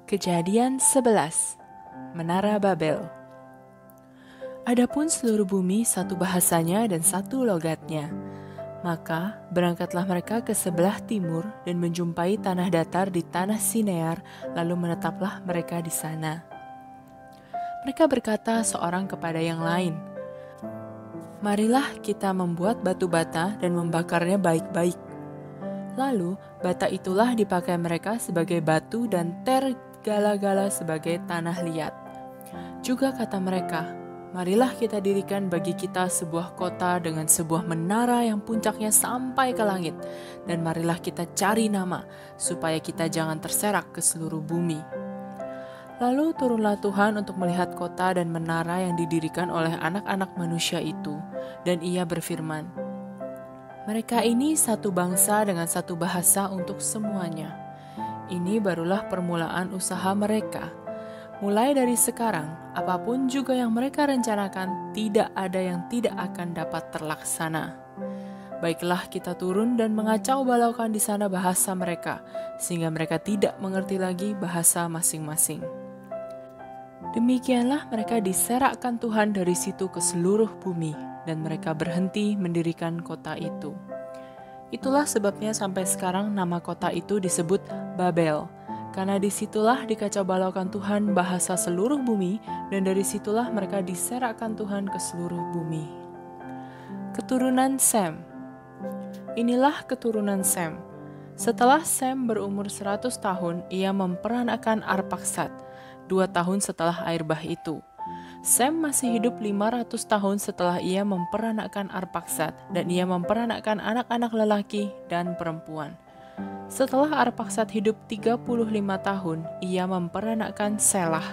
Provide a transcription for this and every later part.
Kejadian 11. Menara Babel. Adapun seluruh bumi satu bahasanya dan satu logatnya. Maka berangkatlah mereka ke sebelah timur dan menjumpai tanah datar di tanah Sinear, lalu menetaplah mereka di sana. Mereka berkata seorang kepada yang lain, "Marilah kita membuat batu bata dan membakarnya baik-baik." Lalu bata itulah dipakai mereka sebagai batu dan tergala-gala sebagai tanah liat. Juga kata mereka, "Marilah kita dirikan bagi kita sebuah kota dengan sebuah menara yang puncaknya sampai ke langit, dan marilah kita cari nama, supaya kita jangan terserak ke seluruh bumi." Lalu turunlah Tuhan untuk melihat kota dan menara yang didirikan oleh anak-anak manusia itu, dan ia berfirman, "Mereka ini satu bangsa dengan satu bahasa untuk semuanya. Ini barulah permulaan usaha mereka. Mulai dari sekarang, apapun juga yang mereka rencanakan, tidak ada yang tidak akan dapat terlaksana. Baiklah kita turun dan mengacau balaukan di sana bahasa mereka, sehingga mereka tidak mengerti lagi bahasa masing-masing." Demikianlah mereka diserakkan Tuhan dari situ ke seluruh bumi, dan mereka berhenti mendirikan kota itu. Itulah sebabnya sampai sekarang nama kota itu disebut Babel, karena disitulah dikacau balaukan Tuhan bahasa seluruh bumi, dan dari situlah mereka diserakkan Tuhan ke seluruh bumi. Keturunan Sem. Inilah keturunan Sem. Setelah Sem berumur 100 tahun, ia memperanakan Arpaksad, 2 tahun setelah air bah itu. Sem masih hidup 500 tahun setelah ia memperanakkan Arpaksad, dan ia memperanakkan anak-anak lelaki dan perempuan. Setelah Arpaksad hidup 35 tahun, ia memperanakkan Selah.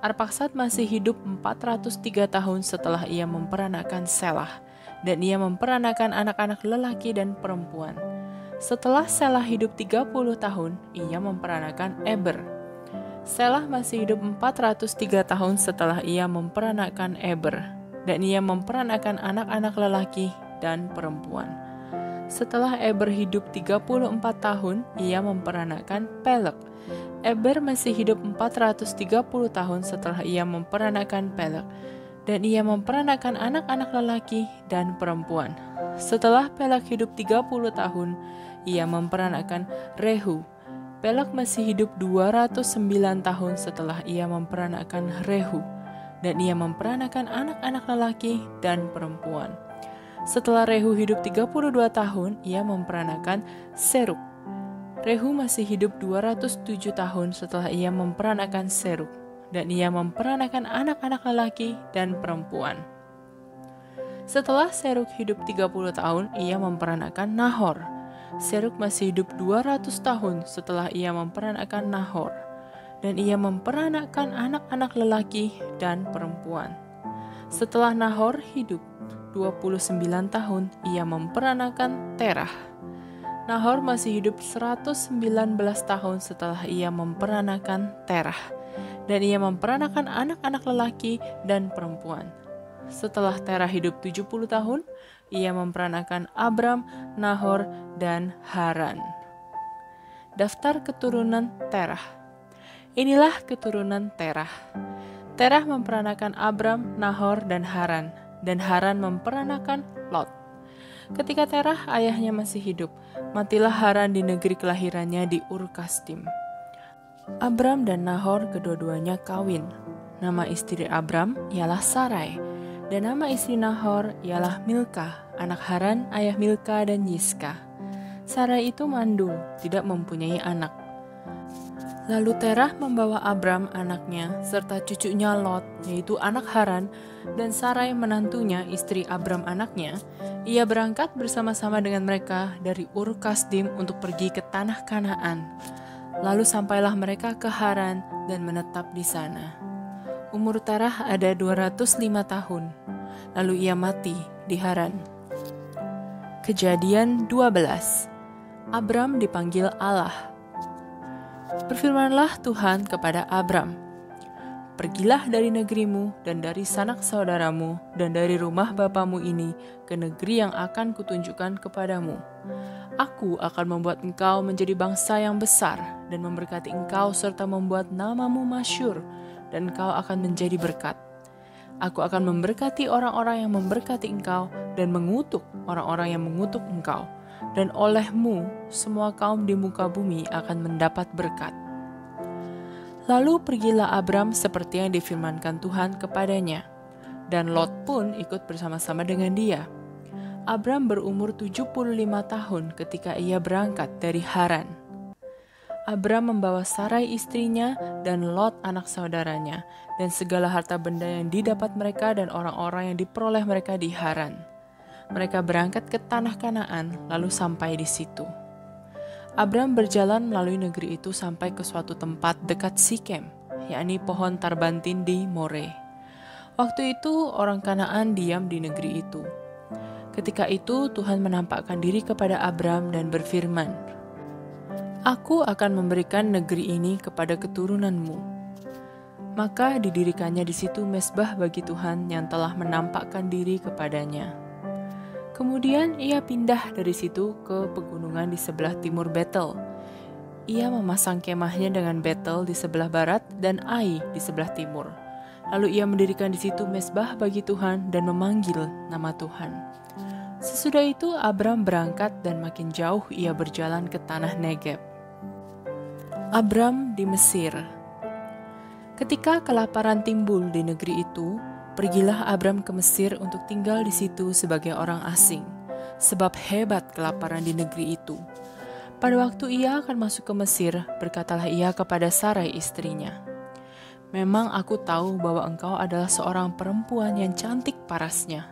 Arpaksad masih hidup 403 tahun setelah ia memperanakkan Selah, dan ia memperanakkan anak-anak lelaki dan perempuan. Setelah Selah hidup 30 tahun, ia memperanakkan Eber. Selah masih hidup 403 tahun setelah ia memperanakkan Eber, dan ia memperanakkan anak-anak lelaki dan perempuan. Setelah Eber hidup 34 tahun, ia memperanakkan Peleg. Eber masih hidup 430 tahun setelah ia memperanakkan Peleg, dan ia memperanakkan anak-anak lelaki dan perempuan. Setelah Peleg hidup 30 tahun, ia memperanakkan Rehu. Peleg masih hidup 209 tahun setelah ia memperanakkan Rehu, dan ia memperanakkan anak-anak lelaki dan perempuan. Setelah Rehu hidup 32 tahun, ia memperanakkan Serug. Rehu masih hidup 207 tahun setelah ia memperanakkan Serug, dan ia memperanakkan anak-anak lelaki dan perempuan. Setelah Serug hidup 30 tahun, ia memperanakkan Nahor. Serug masih hidup 200 tahun setelah ia memperanakkan Nahor, dan ia memperanakkan anak-anak lelaki dan perempuan. Setelah Nahor hidup 29 tahun, ia memperanakkan Terah. Nahor masih hidup 119 tahun setelah ia memperanakkan Terah, dan ia memperanakkan anak-anak lelaki dan perempuan. Setelah Terah hidup 70 tahun, ia memperanakkan Abram, Nahor, dan Haran. Daftar keturunan Terah. Inilah keturunan Terah. Terah memperanakkan Abram, Nahor, dan Haran memperanakkan Lot. Ketika Terah ayahnya masih hidup, matilah Haran di negeri kelahirannya di Ur-Kasdim. Abram dan Nahor kedua-duanya kawin. Nama istri Abram ialah Sarai, dan nama istri Nahor ialah Milka, anak Haran, ayah Milka dan Yiska. Sarai itu mandul, tidak mempunyai anak. Lalu Terah membawa Abram anaknya, serta cucunya Lot, yaitu anak Haran, dan Sarai menantunya, istri Abram anaknya. Ia berangkat bersama-sama dengan mereka dari Ur-Kasdim untuk pergi ke tanah Kanaan. Lalu sampailah mereka ke Haran dan menetap di sana. Umur Terah ada 205 tahun, lalu ia mati di Haran. Kejadian 12. Abram dipanggil Allah. Berfirmanlah Tuhan kepada Abram, Pergilah dari negerimu dan dari sanak saudaramu dan dari rumah bapamu ini ke negeri yang akan kutunjukkan kepadamu. Aku akan membuat engkau menjadi bangsa yang besar dan memberkati engkau serta membuat namamu masyhur, dan engkau akan menjadi berkat. Aku akan memberkati orang-orang yang memberkati engkau dan mengutuk orang-orang yang mengutuk engkau, dan olehmu semua kaum di muka bumi akan mendapat berkat. Lalu pergilah Abram seperti yang difirmankan Tuhan kepadanya, dan Lot pun ikut bersama-sama dengan dia. Abram berumur 75 tahun ketika ia berangkat dari Haran. Abram membawa Sarai istrinya dan Lot anak saudaranya, dan segala harta benda yang didapat mereka dan orang-orang yang diperoleh mereka di Haran. Mereka berangkat ke tanah Kanaan, lalu sampai di situ. Abram berjalan melalui negeri itu sampai ke suatu tempat dekat Sikem, yakni pohon tarbantin di More. Waktu itu orang Kanaan diam di negeri itu. Ketika itu Tuhan menampakkan diri kepada Abram dan berfirman, "Aku akan memberikan negeri ini kepada keturunanmu." Maka didirikannya di situ mezbah bagi Tuhan yang telah menampakkan diri kepadanya. Kemudian ia pindah dari situ ke pegunungan di sebelah timur Betel. Ia memasang kemahnya dengan Betel di sebelah barat dan Ai di sebelah timur. Lalu ia mendirikan di situ mezbah bagi Tuhan dan memanggil nama Tuhan. Sesudah itu Abram berangkat dan makin jauh ia berjalan ke tanah Negeb. Abram di Mesir. Ketika kelaparan timbul di negeri itu, pergilah Abram ke Mesir untuk tinggal di situ sebagai orang asing, sebab hebat kelaparan di negeri itu. Pada waktu ia akan masuk ke Mesir, berkatalah ia kepada Sarai istrinya, "Memang aku tahu bahwa engkau adalah seorang perempuan yang cantik parasnya.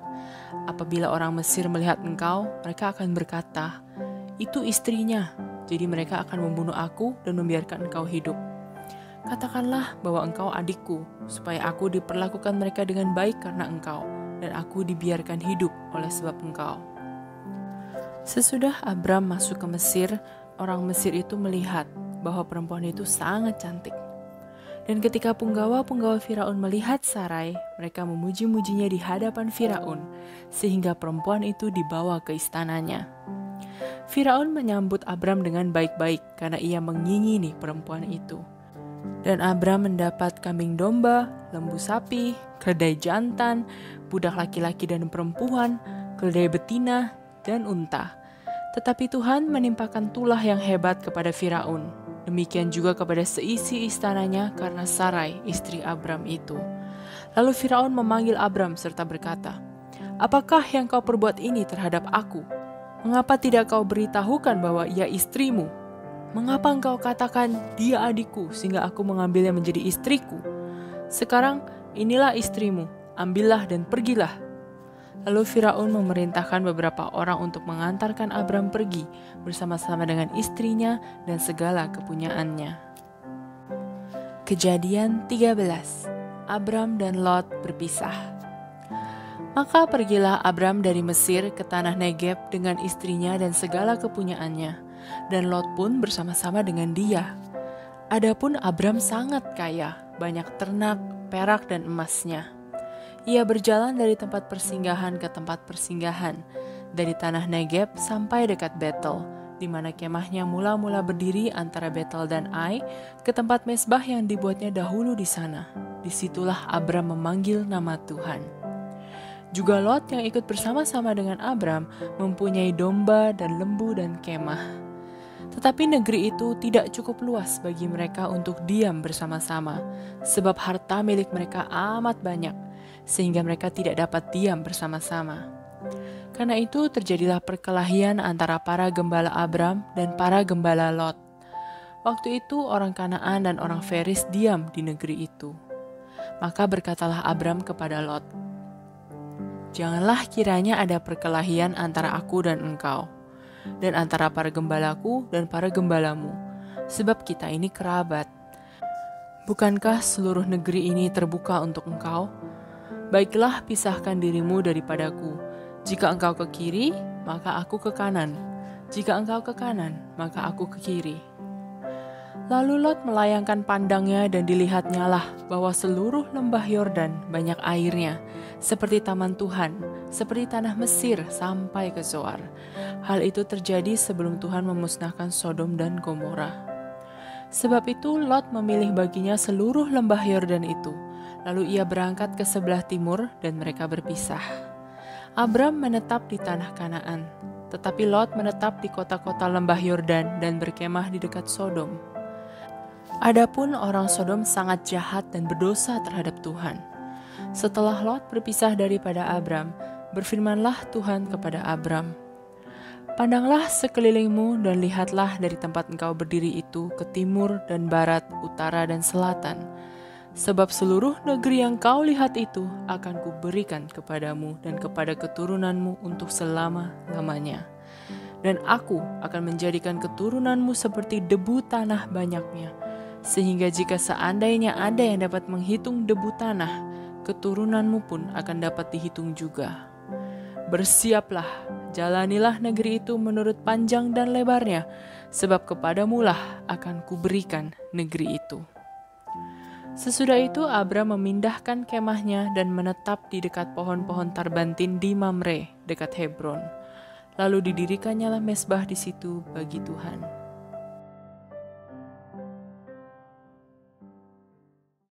Apabila orang Mesir melihat engkau, mereka akan berkata, 'Itu istrinya,' jadi mereka akan membunuh aku dan membiarkan engkau hidup. Katakanlah bahwa engkau adikku, supaya aku diperlakukan mereka dengan baik karena engkau, dan aku dibiarkan hidup oleh sebab engkau." Sesudah Abram masuk ke Mesir, orang Mesir itu melihat bahwa perempuan itu sangat cantik. Dan ketika punggawa-punggawa Firaun melihat Sarai, mereka memuji-mujinya di hadapan Firaun, sehingga perempuan itu dibawa ke istananya. Firaun menyambut Abram dengan baik-baik karena ia mengingini perempuan itu. Dan Abram mendapat kambing domba, lembu sapi, keledai jantan, budak laki-laki dan perempuan, keledai betina, dan unta. Tetapi Tuhan menimpakan tulah yang hebat kepada Firaun. Demikian juga kepada seisi istananya karena Sarai, istri Abram itu. Lalu Firaun memanggil Abram serta berkata, "Apakah yang kau perbuat ini terhadap aku? Mengapa tidak kau beritahukan bahwa ia istrimu? Mengapa engkau katakan dia adikku sehingga aku mengambilnya menjadi istriku? Sekarang inilah istrimu, ambillah dan pergilah." Lalu Firaun memerintahkan beberapa orang untuk mengantarkan Abram pergi bersama-sama dengan istrinya dan segala kepunyaannya. Kejadian 13. Abram dan Lot berpisah. Maka pergilah Abram dari Mesir ke tanah Negeb dengan istrinya dan segala kepunyaannya, dan Lot pun bersama-sama dengan dia. Adapun Abram sangat kaya, banyak ternak, perak dan emasnya. Ia berjalan dari tempat persinggahan ke tempat persinggahan, dari tanah Negeb sampai dekat Betel, di mana kemahnya mula-mula berdiri antara Betel dan Ai, ke tempat mezbah yang dibuatnya dahulu di sana. Disitulah Abram memanggil nama Tuhan. Juga Lot yang ikut bersama-sama dengan Abram mempunyai domba dan lembu dan kemah. Tetapi negeri itu tidak cukup luas bagi mereka untuk diam bersama-sama, sebab harta milik mereka amat banyak, sehingga mereka tidak dapat diam bersama-sama. Karena itu terjadilah perkelahian antara para gembala Abram dan para gembala Lot. Waktu itu orang Kanaan dan orang Feris diam di negeri itu. Maka berkatalah Abram kepada Lot, "Janganlah kiranya ada perkelahian antara aku dan engkau, dan antara para gembalaku dan para gembalamu, sebab kita ini kerabat. Bukankah seluruh negeri ini terbuka untuk engkau? Baiklah pisahkan dirimu daripadaku. Jika engkau ke kiri, maka aku ke kanan. Jika engkau ke kanan, maka aku ke kiri." Lalu Lot melayangkan pandangnya dan dilihatnya lah bahwa seluruh lembah Yordan banyak airnya, seperti taman Tuhan, seperti tanah Mesir sampai ke Zoar. Hal itu terjadi sebelum Tuhan memusnahkan Sodom dan Gomora. Sebab itu Lot memilih baginya seluruh lembah Yordan itu. Lalu ia berangkat ke sebelah timur dan mereka berpisah. Abram menetap di tanah Kanaan, tetapi Lot menetap di kota-kota lembah Yordan dan berkemah di dekat Sodom. Adapun orang Sodom sangat jahat dan berdosa terhadap Tuhan. Setelah Lot berpisah daripada Abram, berfirmanlah Tuhan kepada Abram, "Pandanglah sekelilingmu dan lihatlah dari tempat engkau berdiri itu ke timur dan barat, utara dan selatan. Sebab seluruh negeri yang kau lihat itu akan kuberikan kepadamu dan kepada keturunanmu untuk selama-lamanya. Dan aku akan menjadikan keturunanmu seperti debu tanah banyaknya, sehingga jika seandainya ada yang dapat menghitung debu tanah, keturunanmu pun akan dapat dihitung juga. Bersiaplah, jalanilah negeri itu menurut panjang dan lebarnya, sebab kepadamulah akan kuberikan negeri itu." Sesudah itu Abram memindahkan kemahnya dan menetap di dekat pohon-pohon tarbantin di Mamre, dekat Hebron. Lalu didirikannya mesbah di situ bagi Tuhan.